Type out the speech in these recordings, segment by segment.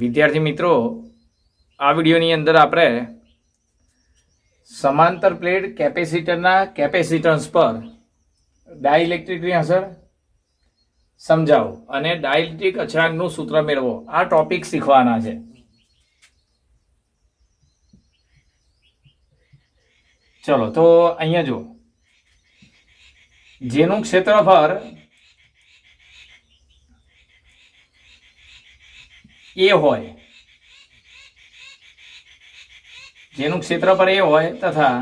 વિદ્યાર્થી મિત્રો, આ વિડીયોની અંદર આપણે સમાંતર પ્લેટ કેપેસિટરના કેપેસિટન્સ પર ડાઇલેક્ટ્રિકની અસર સમજાવો અને ડાઇલેક્ટ્રિક અચળાંકનું સૂત્ર મેળવો, આ ટોપિક શીખવાના છે. ચલો તો અહીંયા જો, જેનું ક્ષેત્રફળ એ હોય, જેનું ક્ષેત્રફળ એ હોય તથા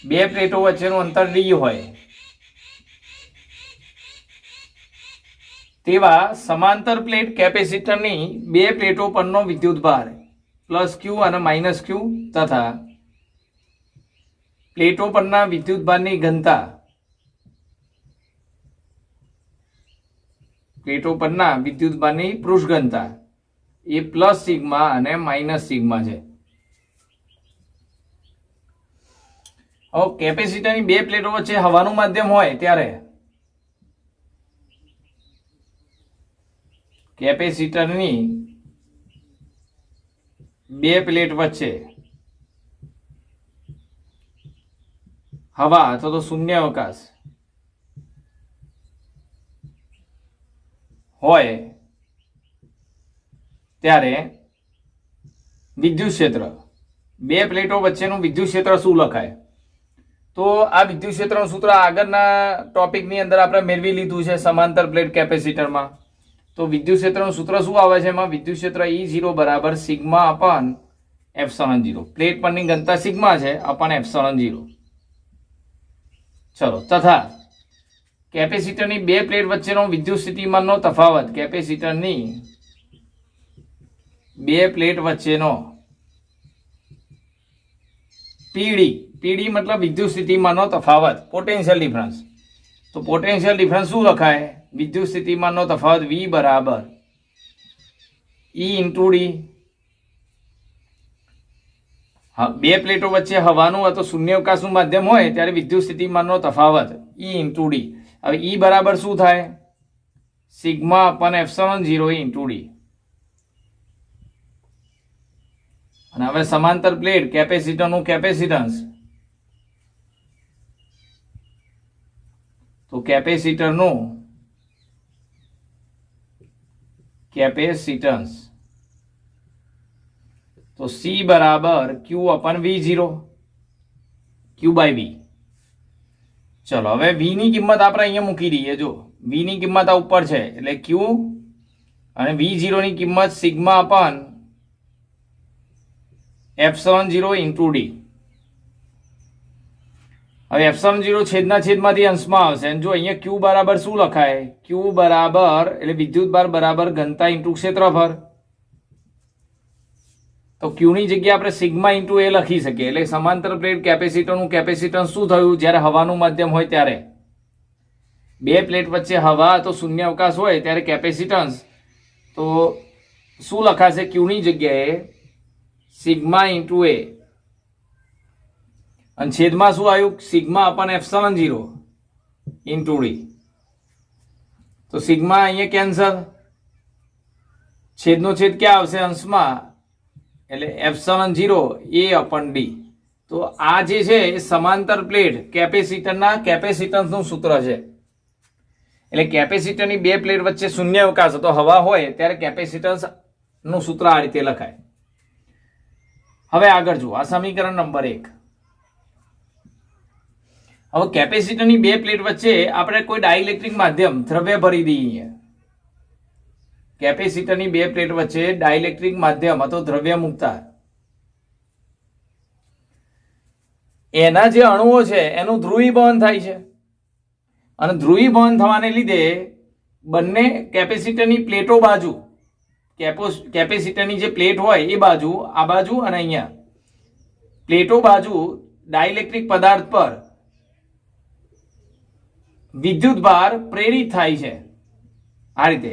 બે પ્લેટો વચ્ચેનું અંતર ડી હોય તેવા સમાંતર પ્લેટ કેપેસિટરની બે પ્લેટો પરનો વિદ્યુતભાર પ્લસ ક્યુ અને માઇનસ ક્યુ તથા પ્લેટો પરના વિદ્યુતભારની ઘનતા, પ્લેટો પરના વિદ્યુતભારની પૃષ્ઠ ઘનતા એ પ્લસ સિગ્મા અને માઇનસ સિગ્મા છે. હવે કેપેસિટરની બે પ્લેટો વચ્ચે હવાનું માધ્યમ હોય ત્યારે કેપેસિટરની બે પ્લેટ વચ્ચે હવા અથવા તો શૂન્ય અવકાશ હોય ત્યારે વિદ્યુત ક્ષેત્ર, બે પ્લેટો વચ્ચેનું વિદ્યુત ક્ષેત્ર શું લખાય? તો આ વિદ્યુત ક્ષેત્રનું સૂત્ર આગળના ટોપિકની અંદર આપણે મેળવી લીધું છે સમાંતર પ્લેટ કેપેસિટરમાં. તો વિદ્યુત ક્ષેત્રનું સૂત્ર શું આવે છે? એમાં વિદ્યુત ક્ષેત્ર E0 બરાબર સિગ્મા અપન એપ્સિલોન 0. પ્લેટ પરની ઘનતા સિગ્મા છે અપન એપ્સિલોન 0. ચલો, તથા કેપેસિટરની બે પ્લેટ વચ્ચેનો વિદ્યુત સ્થિતિમાનનો તફાવત, કેપેસિટરની બે પ્લેટ વચ્ચેનો પીડી મતલબ વિદ્યુત સ્થિતિમાનનો તફાવત, પોટેન્શિયલ ડિફરન્સ. તો પોટેન્શિયલ ડિફરન્સ શું લખાય? વિદ્યુત સ્થિતિમાનનો તફાવત V બરાબર E ઇન્ટુ ડી. બે પ્લેટો વચ્ચે હવાનું અથવા શૂન્યાવકાશનું માધ્યમ હોય ત્યારે વિદ્યુત સ્થિતિમાનનો તફાવત E ઇન્ટુ ડી. હવે E બરાબર શું થાય? Sigma upon epsilon 0 into D. અને હવે સમાંતર પ્લેટ કેપેસિટરનું કેપેસિટન્સ, તો કેપેસિટરનું કેપેસિટન્સ તો C બરાબર Q અપન V0, Q બાય V. ચલો, હવે V ની કિંમત આપણે અહીંયા મૂકી દઈએ. જો V ની કિંમત આ ઉપર છે એટલે Q અને V0 ની કિંમત sigma upon epsilon 0 into D. હવે એપ્સિલોન 0 છેદના છેદમાંથી અંશમાં આવશે. જો અહીંયા Q બરાબર શું લખાય? Q બરાબર એટલે વિદ્યુતભાર બરાબર ઘનતા ઇન્ટુ ક્ષેત્રફળ. તો Q ની જગ્યાએ આપણે સિગ્મા ઇન્ટુ એ લખી શકીએ. એટલે સમાંતર પ્લેટ કેપેસિટરનું કેપેસિટન્સ શું થયું? જ્યારે હવાનું માધ્યમ હોય ત્યારે, બે પ્લેટ વચ્ચે હવા તો શૂન્ય અવકાશ હોય ત્યારે કેપેસિટન્સ તો શું લખાશે? Q ની જગ્યાએ સિગ્મા ઇન્ટુ એ અને છેદમાં શું આવ્યું? Sigma upon epsilon 0 into D. તો સિગ્મા અહીંયા કેન્સલ, છેદનો છેદ ક્યાં આવશે? અંશમાં, એટલે એપ્સિલોન 0 એ અપન ડી. તો આ જે છે એ સમાંતર પ્લેટ કેપેસિટરના કેપેસિટન્સનું સૂત્ર છે. એટલે કેપેસિટરની બે પ્લેટ વચ્ચે શૂન્ય અવકાશ તો હવા હોય ત્યારે કેપેસિટન્સનું સૂત્ર આ રીતે લખાય. હવે આગળ જુઓ, આ સમીકરણ નંબર 1. હવે કેપેસિટરની બે પ્લેટ વચ્ચે આપણે કોઈ ડાઇલેક્ટ્રિક માધ્યમ દ્રવ્ય ભરી દઈએ. કેપેસિટરની બે પ્લેટ વચ્ચે ડાઇલેક્ટ્રિક માધ્યમ અથવા દ્રવ્ય મૂકતા એના જે અણુઓ છે એનું ધ્રુવીભવન થાય છે. અને ધ્રુવીભવન થવાને લીધે બંને કેપેસિટરની પ્લેટો બાજુ, કેપેસિટરની જે પ્લેટ હોય એ બાજુ, આ બાજુ અને અહીંયા પ્લેટો બાજુ ડાઇલેક્ટ્રિક પદાર્થ પર વિદ્યુતભાર પ્રેરિત થાય છે આ રીતે.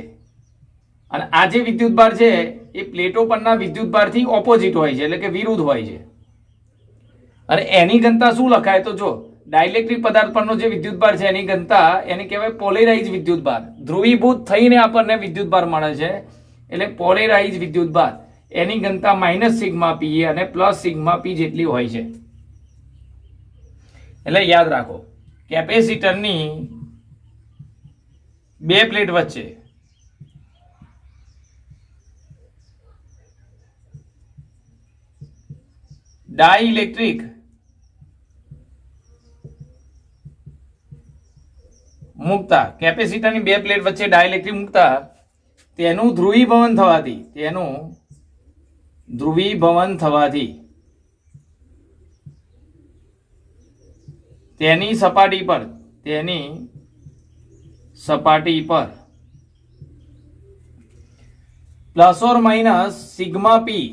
અને આ જે વિદ્યુતભાર છે એ પ્લેટો પરના વિદ્યુતભારથી ઓપોઝિટ હોય છે, એટલે કે વિરુદ્ધ હોય છે. અને એની ઘનતા શું લખાય? તો જો ડાઇલેક્ટ્રિક પદાર્થ પરનો જે વિદ્યુતભાર છે એની ઘનતા એને કહેવાય પોલેરાઇઝ વિદ્યુતભાર. ધ્રુવીભૂત થઈને આપણને વિદ્યુતભાર મળે છે એટલે પોલેરાઇઝ વિદ્યુતભાર. એની ઘનતા માઇનસ સિગ્મા પી અને પ્લસ સિગ્મા પી જેટલી હોય છે. એટલે યાદ રાખો, કેપેસિટરની બે પ્લેટ વચ્ચે ડાઇલેક્ટ્રિક મૂકતા, કેપેસિટરની બે પ્લેટ વચ્ચે ડાઇલેક્ટ્રિક મૂકતા તેનું ધ્રુવીભવન થવાથી તેની સપાટી પર પ્લસ ઓર માઇનસ સિગ્મા પી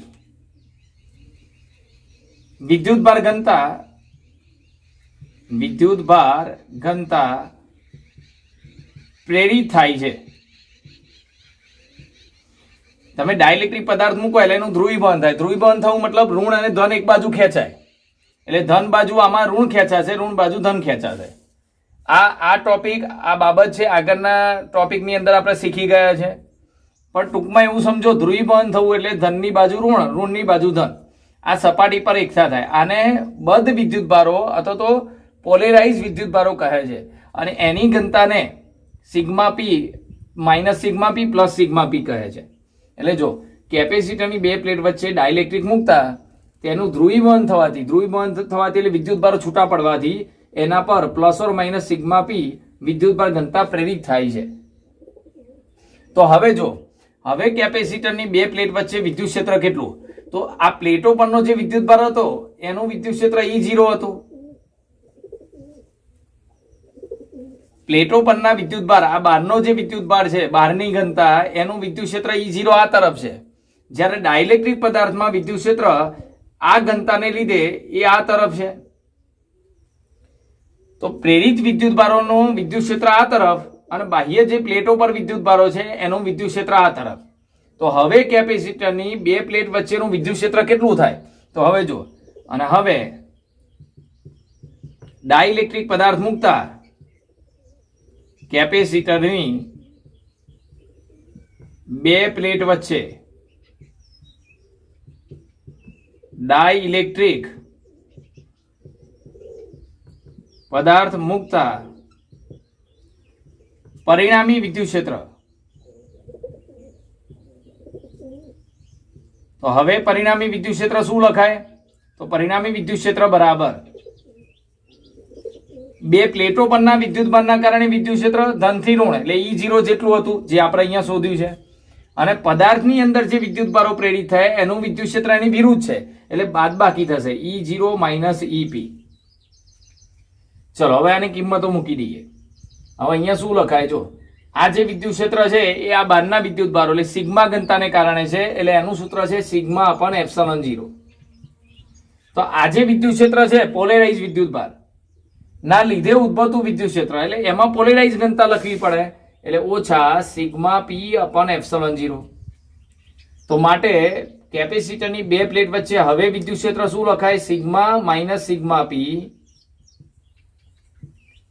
વિદ્યુતભાર ઘનતા પ્રેરિત થાય છે. તમે ડાઇલેક્ટ્રિક પદાર્થ મૂકો એટલે એનું ધ્રુવીભવન થાય. ધ્રુવીભવન થવું મતલબ ઋણ અને ધન એક બાજુ ખેંચાય, એટલે ધન બાજુ આમાં ઋણ ખેંચાશે, ઋણ બાજુ ધન ખેંચાશે. આ ટોપિક, આ બાબત છે આગળના ટોપિકની અંદર આપણે શીખી ગયા છે. પણ ટૂંકમાં એવું સમજો, ધ્રુવીભવન થવું એટલે ધનની બાજુ ઋણ, ઋણની બાજુ ધન, આ સપાટી પર એકઠા થાય. આને બદ્ધ વિદ્યુતભારો અથવા તો પોલેરાઇઝ વિદ્યુતભારો કહે છે. અને એની ઘનતાને sigma P minus sigma P plus sigma P કહે છે. એટલે જો કેપેસિટરની બે પ્લેટ વચ્ચે ડાઇલેક્ટ્રિક મૂકતા તેનું ધ્રુવીભવન થવાથી એટલે વિદ્યુતભારો છૂટા પડવાથી એના પર પ્લસ ઓર માઇનસ સિગ્મા પી વિદ્યુતભાર ઘનતા પ્રેરિત થાય છે. તો હવે કેપેસિટરની બે પ્લેટ વચ્ચે વિદ્યુત ક્ષેત્ર કેટલું? તો આ પ્લેટો પરનો જે વિદ્યુતભાર હતો એનું વિદ્યુત ક્ષેત્ર E0 હતું. પ્લેટો પરના વિદ્યુતભાર, આ બહારનો જે વિદ્યુતભાર છે, બહારની ઘનતા, એનું વિદ્યુત ક્ષેત્ર E0 આ તરફ છે. જ્યારે ડાઇલેક્ટ્રિક પદાર્થમાં વિદ્યુત ક્ષેત્ર આ ઘનતાને લીધે એ આ તરફ છે. તો પ્રેરિત વિદ્યુતભારોનું વિદ્યુત ક્ષેત્ર આ તરફ અને બાહ્ય જે પ્લેટો પર વિદ્યુતભારો છે એનું વિદ્યુત ક્ષેત્ર આ તરફ. તો હવે કેપેસિટરની બે પ્લેટ વચ્ચેનું વિદ્યુત ક્ષેત્ર કેટલું થાય? તો હવે જો, અને હવે ડાઇલેક્ટ્રિક પદાર્થ મૂકતા કેપેસિટરની બે પ્લેટ વચ્ચે ડાઇલેક્ટ્રિક પદાર્થ મૂકતા પરિણામી વિદ્યુત ક્ષેત્ર. તો હવે પરિણામી વિદ્યુત ક્ષેત્ર શું લખાય? તો પરિણામી વિદ્યુત ક્ષેત્ર બરાબર બે પ્લેટો પરના વિદ્યુતભારના કારણે વિદ્યુત ક્ષેત્ર ધનથી ઋણ એટલે E0 જેટલું હતું જે આપણે અહીંયા શોધ્યું છે, અને પદાર્થની અંદર જે વિદ્યુતભારો પ્રેરિત થાય એનું વિદ્યુત ક્ષેત્ર એની વિરુદ્ધ છે એટલે બાદબાકી થશે E0 માઇનસ EP. ચલો હવે આની કિંમતો મૂકી દઈએ. હવે અહીંયા શું લખાય? જો આ જે વિદ્યુત ક્ષેત્ર છે એ આ બહારના વિદ્યુતભારો એટલે સિગ્મા ઘનતાને કારણે છે એટલે એનું સૂત્ર છે સિગ્મા અપન એપ્સિલોન 0. તો આ જે વિદ્યુત ક્ષેત્ર છે પોલેરાઇઝ વિદ્યુતભાર ના લીધે ઉદ્ભવતું વિદ્યુત ક્ષેત્ર એટલે એમાં પોલેરાઇઝ ઘનતા લખવી પડે એટલે ઓછા સિગ્મા પી અપન એપ્સિલોન 0. તો માટે કેપેસિટરની બે પ્લેટ વચ્ચે હવે વિદ્યુત ક્ષેત્ર શું લખાય? Sigma minus sigma P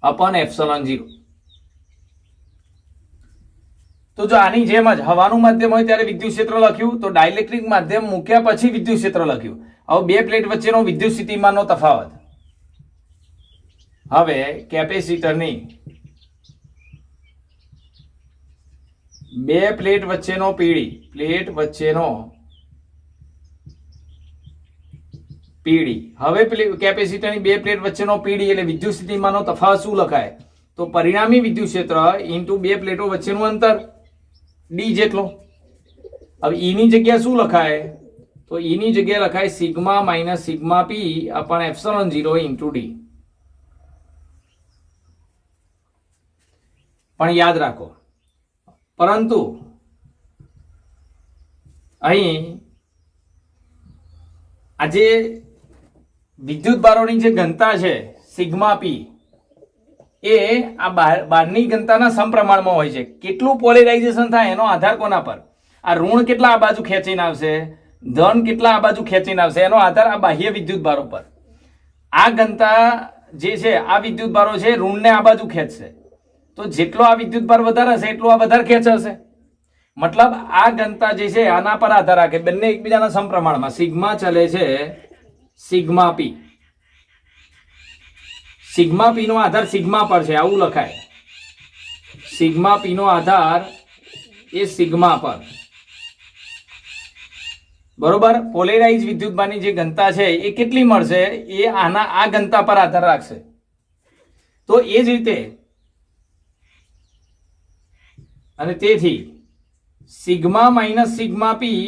upon epsilon 0. તો જો આની જેમ જ હવાનું માધ્યમ હોય ત્યારે વિદ્યુત ક્ષેત્ર લખ્યું, તો ડાઇલેક્ટ્રિક માધ્યમ મૂક્યા પછી વિદ્યુત ક્ષેત્ર લખ્યું. હવે બે પ્લેટ વચ્ચેનો વિદ્યુત સ્થિતિમાનનો તફાવત. હવે કેપેસિટરની બે પ્લેટ વચ્ચેનો પીડી હવે કેપેસિટરની બે પ્લેટ વચ્ચેનો પીડી એટલે વિદ્યુત સ્થિતિમાનનો તફાવત શું લખાય? તો પરિણામી વિદ્યુત ક્ષેત્ર ઇન્ટુ બે પ્લેટો વચ્ચેનું અંતર D જેટલો. હવે E ની જગ્યા શું લખાય? તો E ની જગ્યા લખાય sigma minus sigma P upon epsilon 0 into D. પણ યાદ રાખો, પરંતુ અહીં આજે વિદ્યુતભારોની જે ઘનતા છે સિગ્મા પી એ આ બહારની ઘનતાના સમપ્રમાણમાં હોય છે. કેટલું પોલેરાઇઝેશન થાય એનો આધાર કોના પર? આ ઋણ કેટલા આ બાજુ ખેંચીને આવશે, ધન કેટલા આ બાજુ ખેંચીને આવશે એનો આધાર આ બાહ્ય વિદ્યુતભારો પર. આ ઘનતા જે છે આ વિદ્યુત ભારો છે ઋણને આ બાજુ ખેંચશે, તો જેટલો આ વિદ્યુત ભાર વધારે હશે એટલો આ વધારે ખેંચાશે. મતલબ આ ઘનતા જે છે આના પર આધાર રાખે, બંને એકબીજાના સમપ્રમાણમાં. સિગ્મા ચલે છે સિગ્મા પી, સિગ્મા પી નો આધાર સિગ્મા પર છે, આવું લખાય. સિગ્મા પી નો આધાર એ સિગ્મા પર, બરોબર. પોલેરાઇઝ વિદ્યુતભારની જે ઘનતા છે એ કેટલી મળશે, એ આના આ ઘનતા પર આધાર રાખશે. તો એ જ રીતે અને તેથી સિગ્મા માઇનસ સિગ્મા પી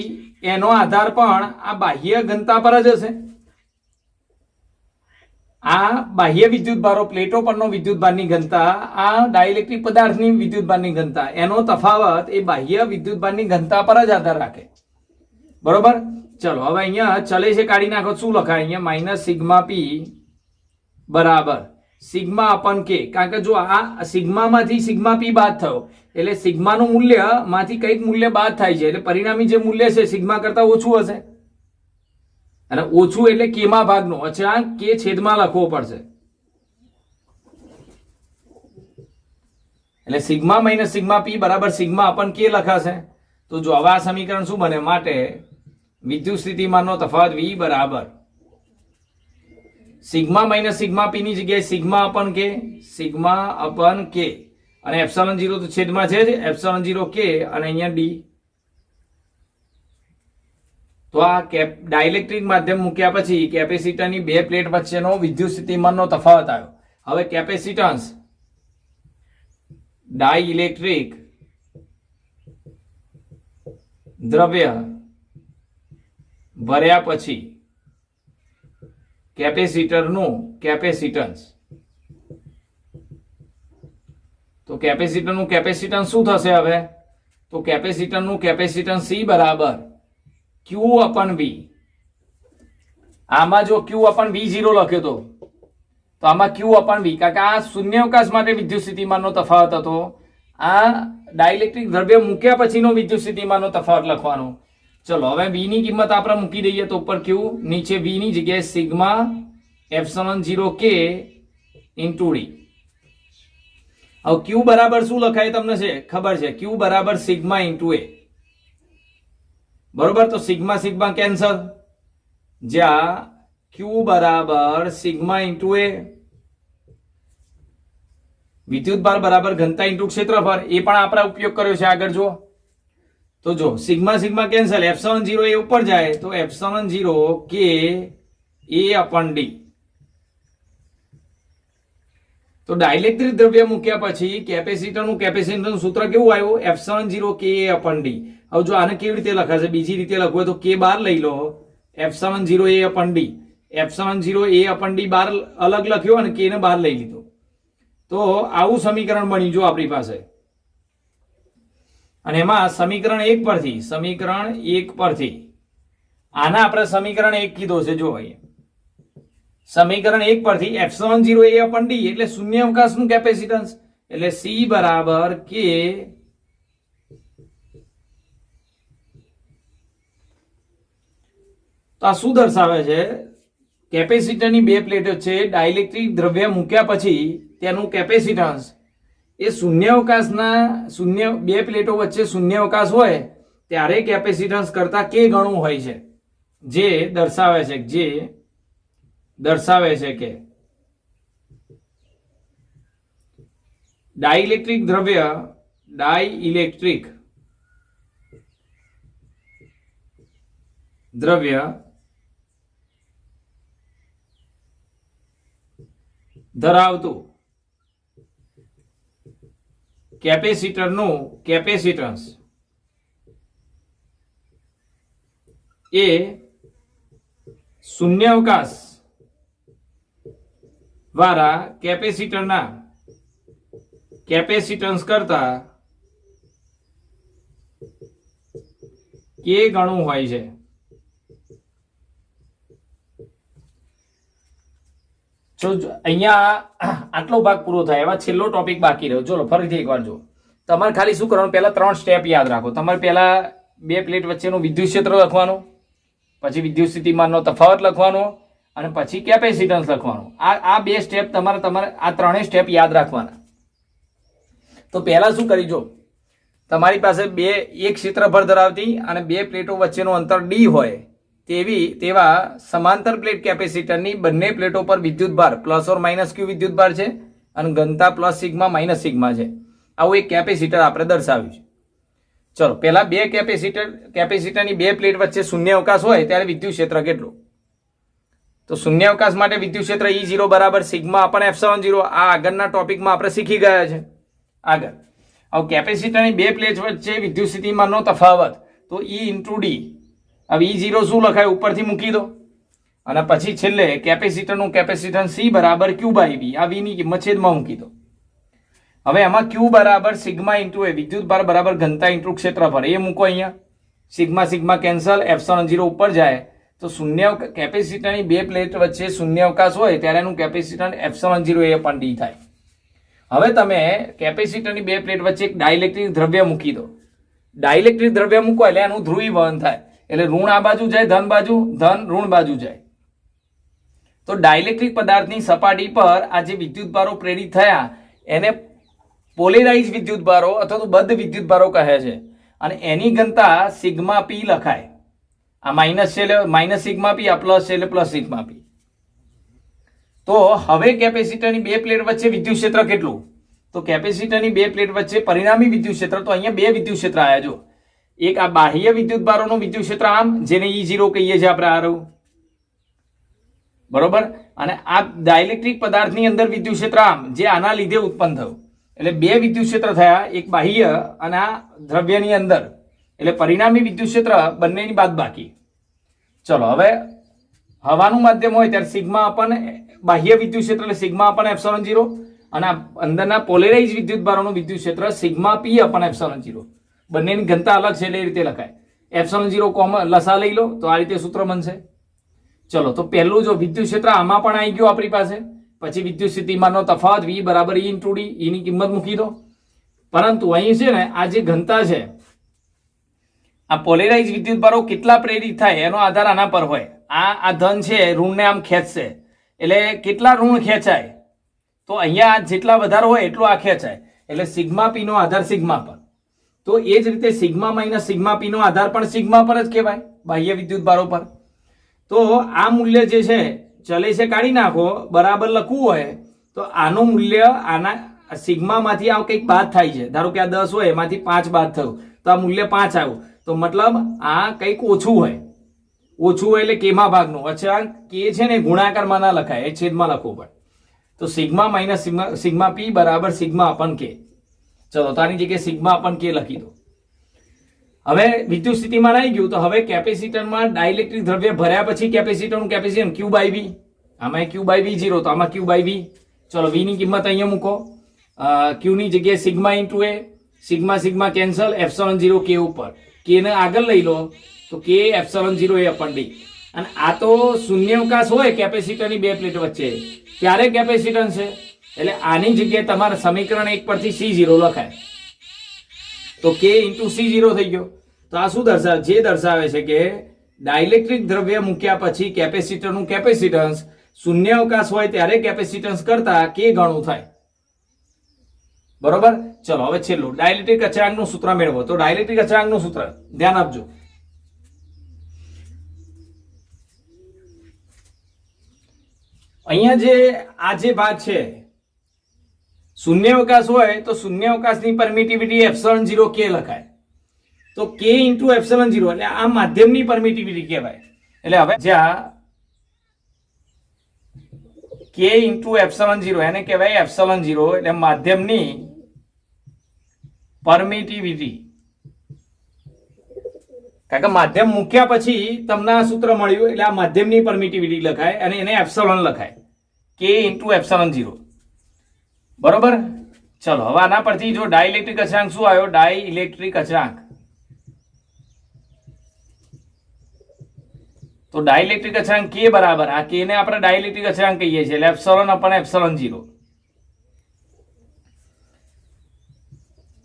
એનો આધાર પણ આ બાહ્ય ઘનતા પર જ હશે. આ બાહ્ય વિદ્યુતભારો, પ્લેટો પરનો વિદ્યુતભારની ઘનતા, આ ડાઇલેક્ટ્રિક પદાર્થની વિદ્યુતભારની ઘનતા, એનો તફાવત એ બાહ્ય વિદ્યુતભારની ઘનતા પર જ આધાર રાખે, બરોબર. ચલો હવે અહીંયા ચલે છે કાઢી નાખો, શું લખાય અહીંયા, માઇનસ સિગ્મા પી બરાબર સિગ્મા અપન કે. કારણ કે જો આ સિગ્મામાંથી સિગ્મા પી બાદ થયો એટલે સિગ્માનું મૂલ્ય માંથી કંઈક મૂલ્ય બાદ થાય છે, એટલે પરિણામી જે મૂલ્ય છે સિગ્મા કરતા ઓછું હશે, અને ઓછું એટલે કેમાં ભાગનો અચળાંક કે છેદમાં લખવો પડશે. એટલે સિગ્મા માઇનસ સિગ્મા પી બરાબર સિગ્મા અપન કે લખાશે. તો જો હવે આ સમીકરણ શું બને, માટે વિદ્યુત સ્થિતિમાનનો તફાવત V બરાબર સિગ્મા માઇનસ સિગ્મા પી ની જગ્યાએ સિગ્મા અપન કે, સિગ્મા અપન કે, અને એપ્સિલોન 0 તો છેદમાં છે જ, એપ્સિલોન 0 કે, અને અહીંયા ડી. તો આ ડાઇલેક્ટ્રિક માધ્યમ મૂક્યા પછી કેપેસિટરની બે પ્લેટ વચ્ચેનો વિદ્યુત સ્થિતિમાનનો તફાવત આવ્યો. હવે કેપેસિટન્સ ડાઇલેક્ટ્રિક દ્રવ્ય ભર્યા પછી કેપેસિટરનું કેપેસિટન્સ, તો કેપેસિટરનું કેપેસિટન્સ શું થશે હવે, તો કેપેસિટરનું કેપેસિટન્સ C બરાબર Q અપન V. આમાં જો Q અપન V0 લખ્યો તો આમાં Q અપન V, કારણ કે આ શૂન્યાવકાશ માટે વિદ્યુત સ્થિતિમાનનો તફાવત હતો, આ ડાઇલેક્ટ્રિક દ્રવ્ય મૂક્યા પછીનો વિદ્યુત સ્થિતિમાનનો તફાવત લખવાનો. ચલો હવે V ની કિંમત આપણે મૂકી દઈએ, તો ઉપર Q, નીચે V ની જગ્યાએ sigma epsilon 0 k into D. હવે Q બરાબર શું લખાય તમને છે ખબર છે, Q બરાબર સિગ્મા ઇન્ટુ એ, બરોબર. તો સિગ્મા સિગ્મા કેન્સલ, જ્યાં Q બરાબર સિગ્મા ઇન્ટુ એ, વિદ્યુતભાર બરાબર ઘનતા ઇન્ટુ ક્ષેત્રફળ, એ પણ આપણે ઉપયોગ કર્યો છે આગળ. જો તો જો સિગ્મા સિગ્મા કેન્સલ, એપ્સિલોન 0 એ ઉપર જાય તો એપ્સિલોન 0 કે એ અપન ડી. તો ડાઇલેક્ટ્રિક દ્રવ્ય મૂક્યા પછી કેપેસિટરનું કેપેસિટરનું સૂત્ર કેવું આવ્યું, એપ્સિલોન 0 કે એ અપન ડી. હવે જો આને કેવી રીતે લખાશે, બીજી રીતે લખવું હોય તો કે બાર લઈ લો, એપ્સિલોન 0 એ અપન ડી, એપ્સિલોન 0 એ અપન ડી બાર અલગ લખ્યો અને કે ને બાર લઈ લીધો. તો આવું સમીકરણ બની જો આપણી પાસે. અને એમાં સમીકરણ 1 પરથી આના આપણે સમીકરણ 1 કીધો છે. જો સમીકરણ 1 પરથી એપ્સિલોન 0 એ અપન ડી એટલે શૂન્યાવકાશનું કેપેસિટન્સ, એટલે C બરાબર કે તો આ શું દર્શાવે છે, કેપેસિટરની બે પ્લેટો છે, ડાઇલેક્ટ્રિક દ્રવ્ય મૂક્યા પછી તેનું કેપેસિટન્સ એ શૂન્યાવકાશના બે પ્લેટો વચ્ચે શૂન્યાવકાશ હોય ત્યારે કેપેસિટન્સ કરતા કે ગણું હોય છે, જે દર્શાવે છે કે ડાઇલેક્ટ્રિક દ્રવ્ય ધરાવતું કેપેસિટરનું કેપેસિટન્સ એ શૂન્યાવકાશ દ્વારા કેપેસિટરના કેપેસિટન્સ કરતા કે ગણું હોય છે. અહીંયા આટલો ભાગ પૂરો થાય, એમાં છેલ્લો ટોપિક બાકી રહ્યો. ચલો ફરીથી એકવાર જો, તમારે ખાલી શું કરવાનું, પહેલા 3 સ્ટેપ યાદ રાખો. તમારે પહેલા બે પ્લેટ વચ્ચેનું વિદ્યુત ક્ષેત્ર લખવાનું, પછી વિદ્યુત સ્થિતિમાનનો તફાવત લખવાનો, અને પછી કેપેસિટન્સ લખવાનું. આ બે સ્ટેપ તમારે આ ત્રણેય સ્ટેપ યાદ રાખવાના. તો પહેલા શું કરી, જો તમારી પાસે એક ક્ષેત્રફળ ધરાવતી અને બે પ્લેટો વચ્ચેનું અંતર ડી હોય તેવા સમાંતર પ્લેટ કેપેસિટરની બંને પ્લેટો પર વિદ્યુતભાર પ્લસ ઓર માઇનસ ક્યુ વિદ્યુતભાર છે અને ઘનતા પ્લસ સિગ્મા માઇનસ સિગ્મા છે. આવું એક કેપેસિટર આપણે દર્શાવ્યું છે. ચલો પહેલા બે કેપેસિટરની બે પ્લેટ વચ્ચે શૂન્ય અવકાશ હોય ત્યારે વિદ્યુત ક્ષેત્ર કેટલું? તો શૂન્ય અવકાશ માટે વિદ્યુત ક્ષેત્ર E0 બરાબર સિગ્મા અપન એપ્સિલોન 0. આ આગળના ટોપિકમાં આપણે શીખી ગયા છે. આગળ હવે કેપેસિટરની બે પ્લેટ વચ્ચે વિદ્યુત સ્થિતિમાનનો તફાવત, તો E ઇન્ટુ ડી. હવે E0 શું લખાય ઉપરથી મૂકી દો અને પછી છેલ્લે કેપેસિટરનું કેપેસિટન્સ C બરાબર Q બાય V. આ V ની કિંમત છેદમાં મૂકી દો. હવે એમાં Q બરાબર સિગ્મા ઇન્ટુ એ વિદ્યુતભાર બરાબર ઘનતા ઇન્ટુ ક્ષેત્રફળ એ મૂકો. અહીંયા સિગ્મા સિગ્મા કેન્સલ, એપ્સિલોન 0 ઉપર જાય તો શૂન્ય કેપેસિટરની બે પ્લેટ વચ્ચે શૂન્ય અવકાશ હોય ત્યારે એનું કેપેસિટન્સ એપ્સિલોન 0 એ પણ ડી થાય. હવે તમે કેપેસિટરની બે પ્લેટ વચ્ચે એક ડાઇલેક્ટ્રિક દ્રવ્ય મૂકી દો. ડાઇલેક્ટ્રિક દ્રવ્ય મૂકો એટલે એનું ધ્રુવીકરણ થાય, એટલે ઋણ આ બાજુ જાય, ધન બાજુ, ધન ઋણ બાજુ જાય. તો ડાઇલેક્ટ્રિક પદાર્થની સપાટી પર આ જે વિદ્યુતભારો પ્રેરિત થયા એને પોલેરાઇઝ વિદ્યુતભારો અથવા તો બદ્ધ વિદ્યુતભારો કહે છે અને એની ઘનતા સિગ્મા પી લખાય. આ માઇનસ છે એટલે માઇનસ સિગ્મા પી, આ પ્લસ છે એટલે પ્લસ સિગ્મા પી. તો હવે કેપેસિટરની બે પ્લેટ વચ્ચે વિદ્યુત ક્ષેત્ર કેટલું? તો કેપેસિટરની બે પ્લેટ વચ્ચે પરિણામી વિદ્યુત ક્ષેત્ર, તો અહીંયા બે વિદ્યુત ક્ષેત્ર આવ્યા. જો એક આ બાહ્ય વિદ્યુતભારોનું વિદ્યુત ક્ષેત્ર આમ, જેને E0 કહીએ છીએ આપણે, આરું બરોબર, અને આ ડાઇલેક્ટ્રિક પદાર્થની અંદર વિદ્યુત ક્ષેત્ર આમ, જે આના લીધે ઉત્પન્ન થયું. એટલે બે વિદ્યુત ક્ષેત્ર થયા, એક બાહ્ય અને આ દ્રવ્યની અંદર, એટલે પરિણામી વિદ્યુત ક્ષેત્ર બંનેની બાદબાકી. ચલો હવે હવાનું માધ્યમ હોય ત્યારે સિગ્મા અપન બાહ્ય વિદ્યુત ક્ષેત્ર એટલે સિગ્મા અપન એપ્સિલોન 0 અને અંદરના પોલેરાઇઝ વિદ્યુતભારોનું વિદ્યુત ક્ષેત્ર સિગ્મા પી અપન એપ્સિલોન 0. બંનેની ઘનતા અલગ છે એટલે એ રીતે લખાય. એપ્સિલોન 0 કોમન લસા લઈ લો તો આ રીતે સૂત્ર બનશે. ચલો તો પહેલું જો વિદ્યુત ક્ષેત્ર આમાં પણ આવી ગયું આપણી પાસે, પછી વિદ્યુત સ્થિતિમાનનો તફાવત V બરાબર E ઇન્ટુ ડી, E ની કિંમત મૂકી દો. પરંતુ અહીં છે ને આ જે ઘનતા છે, આ પોલેરાઇઝ વિદ્યુતભારો કેટલા પ્રેરિત થાય એનો આધાર આના પર હોય. આ ધન છે ઋણને આમ ખેંચશે એટલે કેટલા ઋણ ખેંચાય, તો અહીંયા જેટલા વધારે હોય એટલું આ ખેંચાય, એટલે સિગ્મા પી નો આધાર સિગ્મા પર. તો એ જ રીતે સિગ્મા માઇનસ સિગ્મા પી નો આધાર પણ સિગ્મા પર જ કહેવાય, બાહ્ય વિદ્યુતભારો પર. તો આ મૂલ્ય જે છે ચલે છે કાઢી નાખો, બરાબર લખવું હોય તો આનું મૂલ્ય આના સિગ્મામાંથી આ કંઈક બાદ થાય છે. ધારો કે આ 10 હોય એમાંથી 5 બાદ થયું તો આ મૂલ્ય 5 આવ્યું, તો મતલબ આ કંઈક ઓછું હોય. ઓછું હોય એટલે કેમાં ભાગનું. અચ્છા કે છે ને ગુણાકારમાં ના લખાય, એ છેદમાં લખવું પડે. તો સિગ્મા માઇનસ સિગ્મા પી બરાબર સિગ્મા અપન કે. ચલો તો આની જગ્યાએ સિગ્મા અપન કે લખી દો. હવે વિદ્યુત સ્થિતિમાં આવી ગયું તો હવે કેપેસિટરમાં ડાઇલેક્ટ્રિક દ્રવ્ય ભર્યા પછી કેપેસિટરનું કેપેસિટન્સ Q બાય V. આમાં Q બાય V0 તો આમાં Q બાય V. ચલો V ની કિંમત અહીંયા મૂકો. Q ની જગ્યાએ sigma into A, sigma sigma cancel, epsilon 0 K ઉપર. K ને આગળ લઈ લો તો K એપ્સિલોન 0 એ અપન D. અને આ તો શૂન્યાવકાશ હોય કેપેસિટરની બે પ્લેટ વચ્ચે ત્યારે કેપેસિટન્સ છે, એટલે આની જગ્યાએ તમારે સમીકરણ 1 પરથી C0 લખાય. તો K ઇન્ટુ C0 થઈ ગયો. તો આ શું દર્શાવે? જે દર્શાવે છે કે ડાઇલેક્ટ્રિક દ્રવ્ય મૂક્યા પછી કેપેસિટરનું કેપેસિટન્સ શૂન્યાવકાશ હોય ત્યારે કેપેસિટન્સ કરતા K ગણું થાય. બરોબર. ચલો હવે છેલ્લું ડાઇલેક્ટ્રિક અચળાંકનું સૂત્ર મેળવો. તો ડાઇલેક્ટ્રિક અચળાંકનું સૂત્ર ધ્યાન આપજો. અહીંયા જે આ જે ભાગ છે શૂન્યાવકાશ હોય તો શૂન્યાવકાશની પરમિટિવિટી એપ્સિલોન 0 K લખાય. તો K ઇન્ટુ એપ્સિલોન 0 એટલે આ માધ્યમની પરમિટિવિટી કહેવાય. એટલે હવે જ્યાં K ઇન્ટુ એપ્સિલોન 0 એને કહેવાય એપ્સિલોન 0 એટલે માધ્યમની પરમિટિવિટી. કારણ કે માધ્યમ મૂક્યા પછી તમને આ સૂત્ર મળ્યું એટલે આ માધ્યમની પરમિટિવિટી લખાય અને એને એપ્સિલોન લખાય. K into epsilon 0. બરોબર. ચલો હવે આના પરથી જો ડાઇલેક્ટ્રિક અચળાંક શું આવ્યો? ડાઇલેક્ટ્રિક અચળાંક. તો ડાઇલેક્ટ્રિક અચળાંક K બરાબર, આ K ને આપણે ડાઇલેક્ટ્રિક અચળાંક કહીએ છીએ એટલે એપ્સિલોન અપન એપ્સિલોન 0.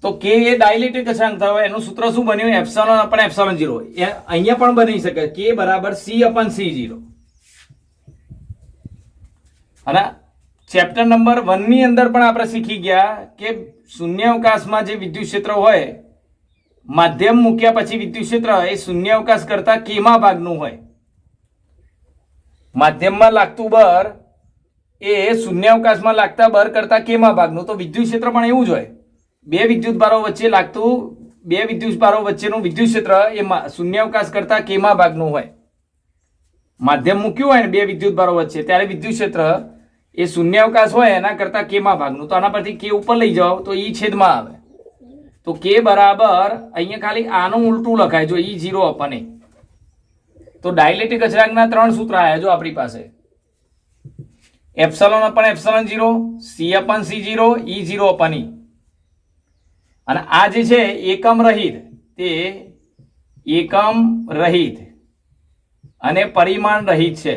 તો K એ ડાઇલેક્ટ્રિક અચળાંક થયો, એનું સૂત્ર શું બન્યું? Epsilon upon epsilon 0. અહીંયા પણ બની શકે K બરાબર C અપન C0. અને ચેપ્ટર નંબર 1 ની અંદર પણ આપણે શીખી ગયા કે શૂન્યાવકાશમાં જે વિદ્યુત ક્ષેત્ર હોય, માધ્યમ મૂક્યા પછી વિદ્યુત ક્ષેત્ર એ શૂન્યાવકાશ કરતા કેમાં ભાગનું હોય. માધ્યમમાં લાગતું બળ એ શૂન્યાવકાશમાં લાગતા બળ કરતા કેમાં ભાગનું. તો વિદ્યુત ક્ષેત્ર પણ એવું જ હોય. બે વિદ્યુત ભારો વચ્ચેનું વિદ્યુત ક્ષેત્ર એ શૂન્યાવકાશ કરતા કેમાં ભાગનું હોય. માધ્યમ મૂક્યું હોય ને બે વિદ્યુત ભારો વચ્ચે, ત્યારે વિદ્યુત ક્ષેત્ર એ શૂન્યાવકાશ હોય એના કરતા કેમાં ભાગનું. તો આના પરથી કે ઉપર લઈ જાઓ તો ઈ છેદમાં આવે. તો કે બરાબર અહીંયા ખાલી આનું ઉલટું લખાય, જો ઈ 0 અપન એ. તો ડાઇલેક્ટ્રિક અચળાંકના 3 સૂત્ર આવ્યા જો આપણી પાસે. એપ્સલોન અપન એપ્સલોન 0, સી અપન સી 0, ઈ 0 અપન ઈ. અને આ જે છે એકમ રહિત, તે એકમ રહિત અને પરિમાણ રહિત છે.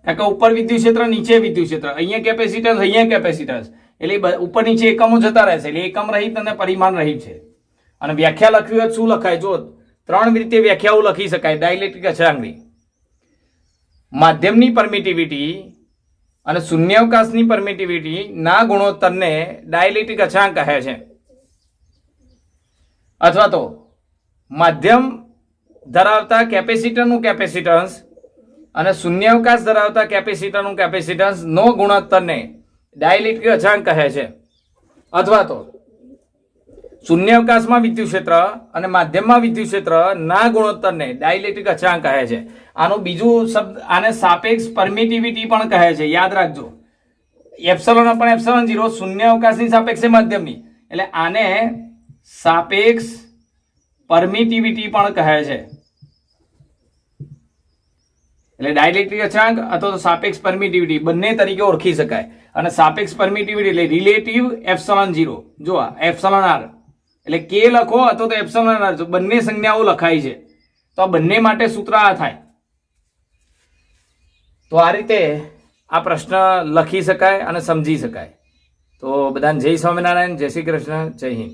કારણ કે ઉપર વિદ્યુત ક્ષેત્ર, નીચે વિદ્યુત ક્ષેત્ર, અહીંયા કેપેસિટન્સ, અહીંયા કેપેસિટન્સ, એટલે ઉપર નીચે એકમો જતા રહેશે. એટલે એકમ રહિત અને પરિમાણ રહિત છે. અને વ્યાખ્યા લખવી હોય શું લખાય? જો 3 રીતે વ્યાખ્યાઓ લખી શકાય ડાઇલેક્ટ્રિક અચળાંકની. માધ્યમની પરમિટિવિટી અને શૂન્યાવકાશની પરમિટિવિટી ના ગુણોત્તરને ડાઇલેક્ટ્રિક અચળાંક કહે છે. અથવા તો માધ્યમ ધરાવતા કેપેસિટરનું કેપેસિટન્સ અને શૂન્યાવકાશ ધરાવતા કેપેસિટરનું કેપેસિટન્સ નો ગુણોત્તરને ડાઇલેક્ટ્રિક અચળાંક કહે છે. અથવા તો શૂન્યાવકાશમાં વિદ્યુત ક્ષેત્ર અને માધ્યમમાં વિદ્યુત ક્ષેત્ર ના ગુણોત્તરને ડાઇલેક્ટ્રિક અચળાંક કહે છે. આનું બીજું શબ્દ આને સાપેક્ષ પરમિટિવિટી પણ કહે છે. યાદ રાખજો, એપ્સલોન અપન એપ્સલોન 0 શૂન્યાવકાશની સાપેક્ષે માધ્યમની, એટલે આને સાપેક્ષ પરમિટિવિટી પણ કહે છે. એટલે ડાઇલેક્ટ્રિક અચળાંક અથવા તો સાપેક્ષ પરમિટિવિટી બંને તરીકે ઓળખી શકાય. અને સાપેક્ષ પરમિટિવિટી એટલે રિલેટિવ એપ્સલોન 0, જો આ એપ્સલોન r એટલે કે લખો અથવા તો એપ્સલોન r, બંને સંજ્ઞાઓ લખાય છે. તો આ બંને માટે સૂત્ર આ થાય. તો આ રીતે આ પ્રશ્ન લખી શકાય અને સમજી શકાય. તો બધાને જય સ્વામિનારાયણ, જય શ્રી કૃષ્ણ, જય હિન્દ.